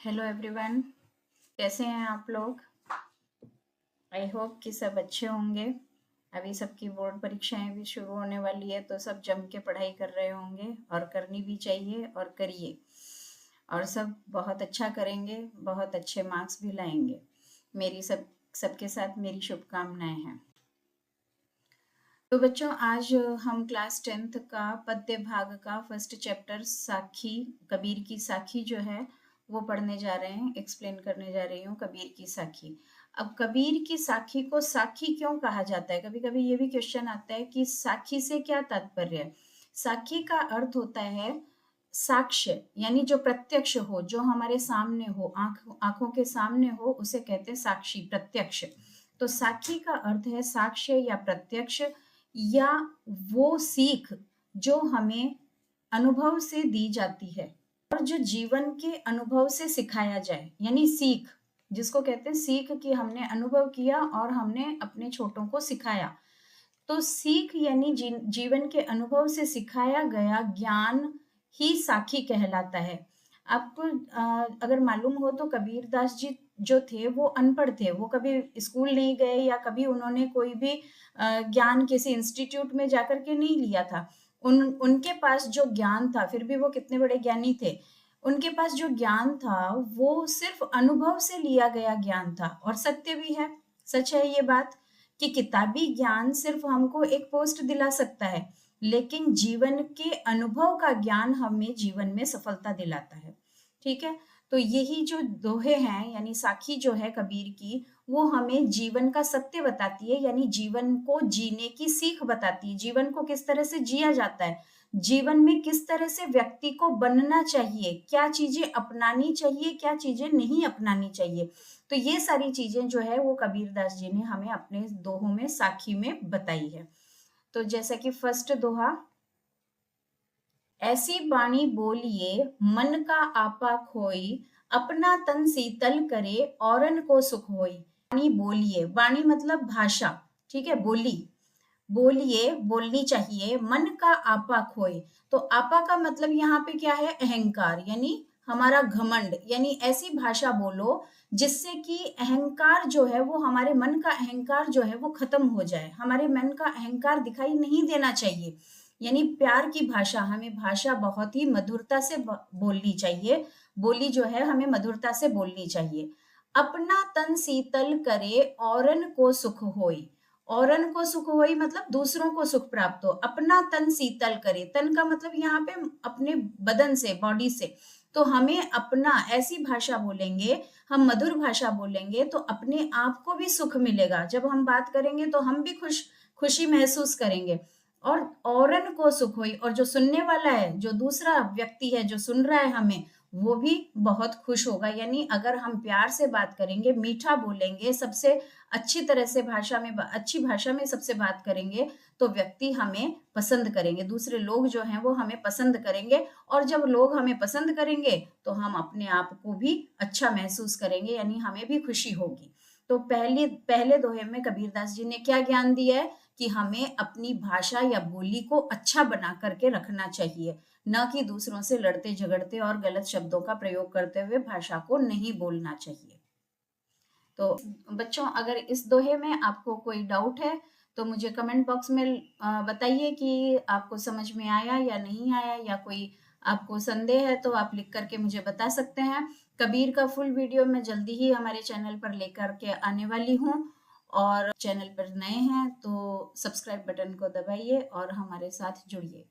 Hello everyone, कैसे हैं आप लोग। आई होप कि सब अच्छे होंगे। अभी सबकी बोर्ड परीक्षाएं भी शुरू होने वाली है, तो सब जम के पढ़ाई कर रहे होंगे और करनी भी चाहिए और करिए। और सब बहुत अच्छा करेंगे, बहुत अच्छे मार्क्स भी लाएंगे। मेरी सबके साथ मेरी शुभकामनाएं हैं। तो बच्चों, आज हम क्लास 10th का पद्य भाग का फर्स्ट चैप्टर साखी, कबीर की साखी जो है वो पढ़ने जा रहे हैं, एक्सप्लेन करने जा रही हूँ कबीर की साखी। अब कबीर की साखी को साखी क्यों कहा जाता है? कभी कभी ये भी क्वेश्चन आता है कि साखी से क्या तात्पर्य है। साखी का अर्थ होता है साक्ष्य, यानी जो प्रत्यक्ष हो, जो हमारे सामने हो, आंखों के सामने हो, उसे कहते हैं साक्षी, प्रत्यक्ष। तो साखी का अर्थ है साक्ष्य या प्रत्यक्ष, या वो सीख जो हमें अनुभव से दी जाती है और जो जीवन के अनुभव से सिखाया जाए, यानी सीख जिसको कहते हैं सीख, कि हमने अनुभव किया और हमने अपने छोटों को सिखाया। तो सीख यानी जीवन के अनुभव से सिखाया गया ज्ञान ही साखी कहलाता है। आपको अगर मालूम हो तो कबीरदास जी जो थे वो अनपढ़ थे, वो कभी स्कूल नहीं गए या कभी उन्होंने कोई भी ज्ञान किसी इंस्टीट्यूट में जाकर के नहीं लिया था। उनके पास जो ज्ञान था, फिर भी वो कितने बड़े ज्ञानी थे, उनके पास जो ज्ञान था वो सिर्फ अनुभव से लिया गया ज्ञान था। और सत्य भी है, सच है ये बात कि किताबी ज्ञान सिर्फ हमको एक पोस्ट दिला सकता है, लेकिन जीवन के अनुभव का ज्ञान हमें जीवन में सफलता दिलाता है। ठीक है, तो यही जो दोहे हैं, यानी साखी जो है कबीर की, वो हमें जीवन का सत्य बताती है, यानी जीवन को जीने की सीख बताती है। जीवन को किस तरह से जिया जाता है, जीवन में किस तरह से व्यक्ति को बनना चाहिए, क्या चीजें अपनानी चाहिए, क्या चीजें नहीं अपनानी चाहिए। तो ये सारी चीजें जो है वो कबीरदास जी ने हमें अपने दोहों में, साखी में बताई है। तो जैसा कि फर्स्ट दोहा, ऐसी बाणी बोलिए मन का आपा खोई, अपना तन शीतल करे औरन को सुख होई। बाणी बोलिए, बाणी मतलब भाषा, ठीक है, बोली, बोलिए, बोलनी चाहिए, मन का आपा खोए। तो आपा का मतलब यहाँ पे क्या है? अहंकार, यानी हमारा घमंड, यानी ऐसी भाषा बोलो जिससे कि अहंकार जो है वो, हमारे मन का अहंकार जो है वो खत्म हो जाए, हमारे मन का अहंकार दिखाई नहीं देना चाहिए। यानी प्यार की भाषा, हमें भाषा बहुत ही मधुरता से बोलनी चाहिए, बोली जो है हमें मधुरता से बोलनी चाहिए। अपना तन शीतल करे औरन को सुख होई, औरन को सुख होई मतलब दूसरों को सुख प्राप्त हो। अपना तन शीतल करे, तन का मतलब यहाँ पे अपने बदन से, बॉडी से। तो हमें अपना, ऐसी भाषा बोलेंगे, हम मधुर भाषा बोलेंगे तो अपने आप को भी सुख मिलेगा। जब हम बात करेंगे तो हम भी खुशी महसूस करेंगे। और औरन को सुख हुई, और जो सुनने वाला है, जो दूसरा व्यक्ति है जो सुन रहा है हमें, वो भी बहुत खुश होगा। यानी अगर हम प्यार से बात करेंगे, मीठा बोलेंगे, सबसे अच्छी तरह से भाषा में, अच्छी भाषा में सबसे बात करेंगे, तो व्यक्ति हमें पसंद करेंगे, दूसरे लोग जो हैं वो हमें पसंद करेंगे। और जब लोग हमें पसंद करेंगे तो हम अपने आप को भी अच्छा महसूस करेंगे, यानी हमें भी खुशी होगी। तो पहले दोहे में कबीरदास जी ने क्या ज्ञान दिया है कि हमें अपनी भाषा या बोली को अच्छा बना करके रखना चाहिए, न कि दूसरों से लड़ते झगड़ते और गलत शब्दों का प्रयोग करते हुए भाषा को नहीं बोलना चाहिए। तो बच्चों, अगर इस दोहे में आपको कोई डाउट है तो मुझे कमेंट बॉक्स में बताइए कि आपको समझ में आया या नहीं आया, या कोई आपको संदेह है तो आप लिख करके मुझे बता सकते हैं। कबीर का फुल वीडियो मैं जल्दी ही हमारे चैनल पर लेकर के आने वाली हूँ, और चैनल पर नए हैं तो सब्सक्राइब बटन को दबाइए और हमारे साथ जुड़िए।